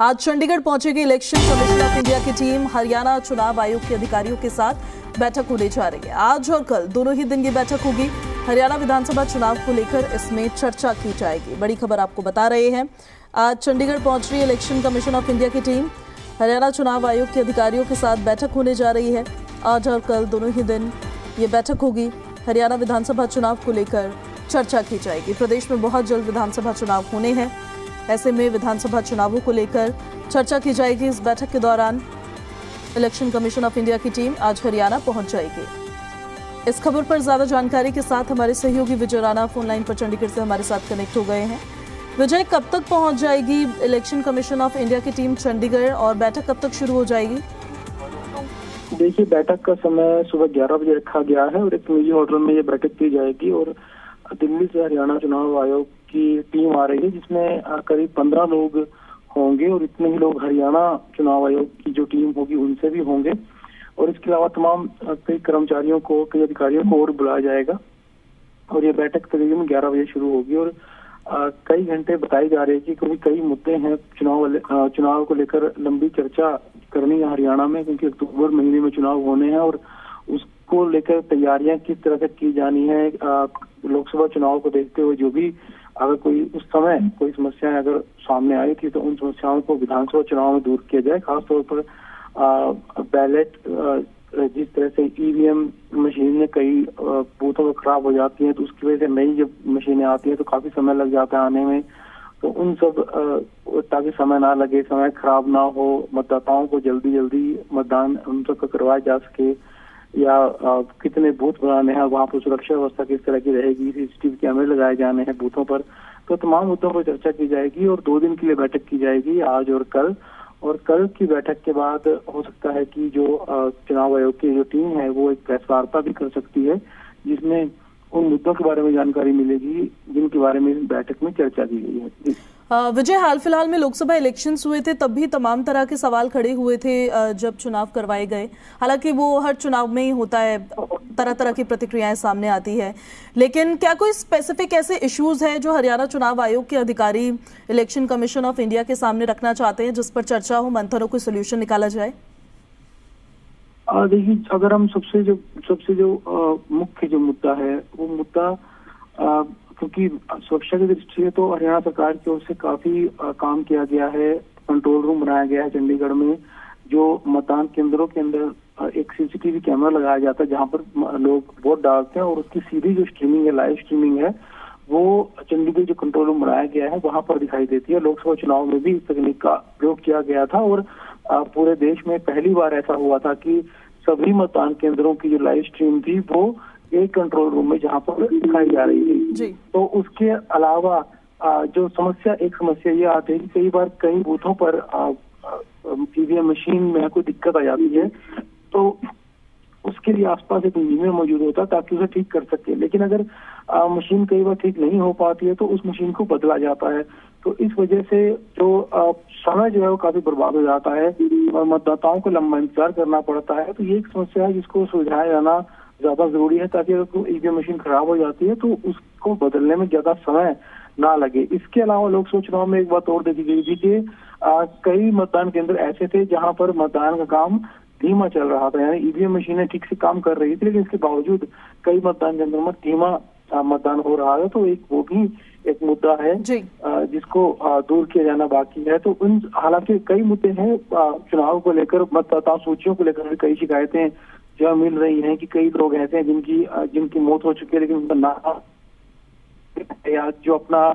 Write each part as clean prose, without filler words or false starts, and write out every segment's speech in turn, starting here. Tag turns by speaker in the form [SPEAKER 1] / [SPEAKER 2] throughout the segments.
[SPEAKER 1] आज चंडीगढ़ पहुंचेगी election commission of India की टीम। हरियाणा चुनाव आयोग के अधिकारियों के साथ बैठक होने जा रही है। आज और कल दोनों ही दिन की बैठक होगी। हरियाणा विधानसभा चुनाव को लेकर इसमें चर्चा की जाएगी। बड़ी खबर आपको बता रहे हैं, आज चंडीगढ़ पहुंच रही इलेक्शन कमीशन ऑफ इंडिया की टीम। हरियाणा चुनाव आयोग के अधिकारियों के साथ बैठक होने जा रही है। आज और कल दोनों ही दिन ये बैठक होगी। हरियाणा विधानसभा चुनाव को लेकर चर्चा की जाएगी। प्रदेश में बहुत जल्द विधानसभा चुनाव होने हैं, ऐसे में विधानसभा चुनावों को लेकर चर्चा की जाएगी। इस बैठक के दौरान इलेक्शन कमीशन ऑफ इंडिया की टीम आज हरियाणा पहुंच जाएगी। इस खबर पर ज्यादा जानकारी के साथ हमारे सहयोगी विजय राणा फोन लाइन पर चंडीगढ़ से हमारे साथ कनेक्ट हो गए हैं। विजय, कब तक पहुंच जाएगी इलेक्शन कमीशन ऑफ इंडिया की टीम चंडीगढ़ और बैठक कब तक शुरू हो जाएगी?
[SPEAKER 2] देखिए, बैठक का समय सुबह 11 बजे रखा गया है और एक निजी होटल में ये बैठक की जाएगी और दिल्ली से हरियाणा चुनाव आयोग की टीम आ रही है, जिसमें करीब 15 लोग होंगे और इतने ही लोग हरियाणा चुनाव आयोग की जो टीम होगी उनसे भी होंगे। और इसके अलावा तमाम कई कर्मचारियों को, कई अधिकारियों को और बुलाया जाएगा और ये बैठक तकरीबन 11 बजे शुरू होगी। और कई घंटे बताई जा रही है कि क्योंकि कई मुद्दे हैं चुनाव को लेकर लंबी चर्चा करनी है हरियाणा में, क्योंकि अक्टूबर महीने में चुनाव होने हैं और उसको लेकर तैयारियां किस तरह से की जानी है। लोकसभा चुनाव को देखते हुए जो भी अगर कोई उस समय कोई समस्याएं अगर सामने आई थी तो उन समस्याओं को विधानसभा चुनाव में दूर किया जाए। खासतौर पर बैलेट जिस तरह से ईवीएम मशीनें कई बूथों में खराब हो जाती हैं, तो उसकी वजह से नई जब मशीनें आती हैं तो काफी समय लग जाता है आने में। तो उन सब ताकि समय ना लगे, समय खराब ना हो, मतदाताओं को जल्दी जल्दी मतदान उन सबका करवाया जा सके, या कितने बूथ बनाने हैं, वहाँ पर सुरक्षा व्यवस्था किस तरह की रहेगी, सीसीटीवी कैमरे लगाए जाने हैं बूथों पर। तो तमाम मुद्दों पर चर्चा की जाएगी और 2 दिन के लिए बैठक की जाएगी, आज और कल। और कल की बैठक के बाद हो सकता है कि जो चुनाव आयोग की जो टीम है वो एक प्रेस वार्ता भी कर सकती है, जिसमें उन मुद्दों के बारे में जानकारी मिलेगी जिनके बारे में इस बैठक में चर्चा की गई है।
[SPEAKER 1] विजय, हाल फिलहाल में लोकसभा इलेक्शंस हुए थे, तब भी तमाम तरह के सवाल खड़े हुए थे जब चुनाव करवाए गए। हालांकि वो हर चुनाव में ही होता है, तरह तरह की प्रतिक्रियाएं सामने आती है, लेकिन क्या कोई स्पेसिफिक ऐसे इश्यूज है जो हरियाणा चुनाव आयोग के अधिकारी इलेक्शन कमीशन ऑफ इंडिया के सामने रखना चाहते हैं, जिस पर चर्चा हो, मंथन हो, कोई सोल्यूशन निकाला जाए?
[SPEAKER 2] देखिए, अगर हम सबसे जो मुख्य जो मुद्दा है वो मुद्दा क्योंकि सुरक्षा की दृष्टि से तो हरियाणा सरकार की ओर से काफी काम किया गया है। कंट्रोल रूम बनाया गया है चंडीगढ़ में, जो मतदान केंद्रों के अंदर एक सीसीटीवी कैमरा लगाया जाता है जहां पर लोग वोट डालते हैं और उसकी सीधी जो स्ट्रीमिंग है, लाइव स्ट्रीमिंग है, वो चंडीगढ़ जो कंट्रोल रूम बनाया गया है वहां पर दिखाई देती है। लोकसभा चुनाव में भी इस तकनीक का प्रयोग किया गया था और पूरे देश में पहली बार ऐसा हुआ था कि सभी मतदान केंद्रों की जो लाइव स्ट्रीम थी वो एक कंट्रोल रूम में जहां पर दिखाई जा रही थी। तो उसके अलावा जो एक समस्या ये आती है कि कई बार कई बूथों पर ईवीएम मशीन में कोई दिक्कत आ जाती है, तो उसके लिए आसपास एक इंजीनियर मौजूद होता है ताकि उसे ठीक कर सके। लेकिन अगर मशीन कई बार ठीक नहीं हो पाती है तो उस मशीन को बदला जाता है। तो इस वजह से जो समय जो है वो काफी बर्बाद हो जाता है और मतदाताओं को लंबा इंतजार करना पड़ता है। तो ये एक समस्या है जिसको सुलझाया जाना ज्यादा जरूरी है, ताकि अगर ईवीएम मशीन खराब हो जाती है तो उसको बदलने में ज्यादा समय ना लगे। इसके अलावा लोकसभा चुनाव में एक बात और देखी गई थी कि कई मतदान केंद्र ऐसे थे जहां पर मतदान का काम धीमा चल रहा था, यानी ईवीएम मशीनें ठीक से काम कर रही थी लेकिन इसके बावजूद कई मतदान केंद्रों में धीमा मतदान हो रहा है। तो वो भी एक मुद्दा है जिसको दूर किया जाना बाकी है। तो हालांकि कई मुद्दे हैं चुनाव को लेकर, मतदाता सूचियों को लेकर कई शिकायतें जो मिल रही हैं कि कई लोग ऐसे हैं जिनकी मौत हो चुकी है लेकिन उनका नाम, या जो अपना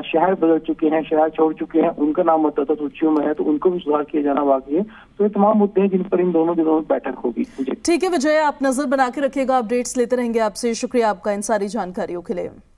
[SPEAKER 2] शहर बदल चुके हैं, शहर छोड़ चुके हैं, उनका नाम मतदाता सूचियों में है, तो उनको भी सुधार किया जाना बाकी है। तो ये तमाम मुद्दे हैं जिन पर इन दोनों दिनों में बैठक होगी।
[SPEAKER 1] ठीक है विजय, आप नजर बना के रखिएगा, अपडेट्स लेते रहेंगे आपसे। शुक्रिया आपका इन सारी जानकारियों के लिए।